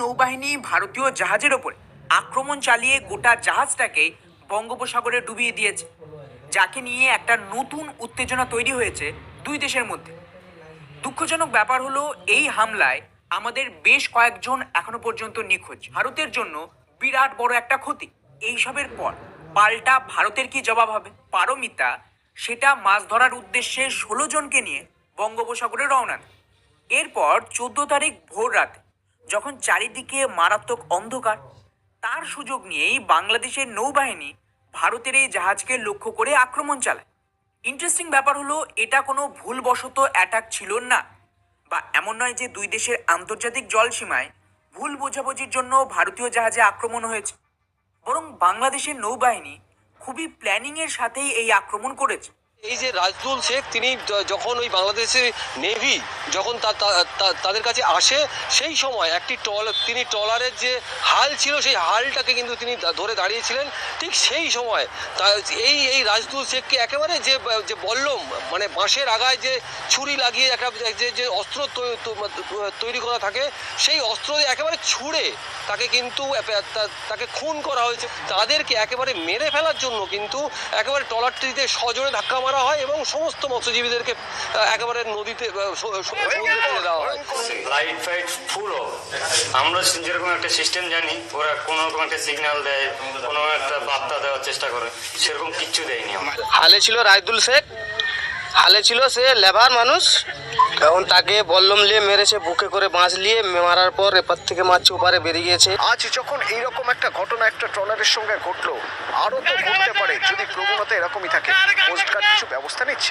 নৌবাহিনী ভারতীয় জাহাজের ওপরে আক্রমণ চালিয়ে গোটা জাহাজটাকে বঙ্গোপসাগরে ডুবিয়ে দিয়েছে, যাকে নিয়ে একটা নতুন উত্তেজনা তৈরি হয়েছে দুই দেশের মধ্যে। দুঃখজনক ব্যাপার হলো, এই হামলায় আমাদের বেশ কয়েকজন এখনো পর্যন্ত নিখোঁজ। ভারতের জন্য বিরাট বড় একটা ক্ষতি। এইসবের পর পাল্টা ভারতের কি জবাব হবে? পারমিতা সেটা মাছ ধরার উদ্দেশ্যে 16 জনকে নিয়ে বঙ্গোপসাগরে রওনা দেয়। এরপর 14 তারিখ ভোর রাতে, যখন চারিদিকে মারাত্মক অন্ধকার, তার সুযোগ নিয়েই বাংলাদেশের নৌবাহিনী ভারতের এই জাহাজকে লক্ষ্য করে আক্রমণ চালায়। ইন্টারেস্টিং ব্যাপার হলো, এটা কোনো ভুলবশত অ্যাটাক ছিল না, বা এমন নয় যে দুই দেশের আন্তর্জাতিক জলসীমায় ভুল বোঝাবুঝির জন্য ভারতীয় জাহাজে আক্রমণ হয়েছে। বরং বাংলাদেশের নৌবাহিনী খুবই প্ল্যানিংয়ের সাথেই এই আক্রমণ করেছে। এই যে রাজদুল শেখ, তিনি যখন ওই বাংলাদেশের নেভি যখন তাদের কাছে আসে, সেই সময় একটি তিনি ট্রলারের যে হাল ছিল সেই হালটাকে কিন্তু তিনি ধরে দাঁড়িয়েছিলেন। ঠিক সেই সময় এই রাজদুল শেখকে একেবারে যে বল্লম, মানে বাঁশের আগায় যে ছুরি লাগিয়ে একটা যে অস্ত্র তৈরি করা থাকে, সেই অস্ত্র একেবারে ছুঁড়ে তাকে কিন্তু তাকে খুন করা হয়েছে। তাদেরকে একেবারে মেরে ফেলার জন্য কিন্তু একেবারে ট্রলারটিতে সজোরে ধাক্কা মারা হয় এবং সমস্ত মৎস্যজীবীদেরকে একেবারে নদীতে ফেলে দেওয়া হয়। লাইট ফাইট পুরো আমরা যেরকম একটা সিস্টেম জানি, ওরা কোনো রকম একটা সিগন্যাল দেয়, কোনো একটা বার্তা দেওয়ার চেষ্টা করে, সেরকম কিচ্ছু দেয়নি। হালে ছিল রাজদুল শেখ, হালে ছিল সে লেবার মানুষ। এখন তাকে বল্লম নিয়ে মেরেছে, বুকে করে বাঁশ নিয়ে মারার পর এপার থেকে মাছ ওপারে বেরিয়ে গিয়েছে। আজ যখন এইরকম একটা ঘটনা একটা ট্রলারের সঙ্গে ঘটলো, আরো তো ঘটতে পারে যদি প্রবণতা এরকমই থাকে। কোস্টগার্ড কিছু ব্যবস্থা নিচ্ছে?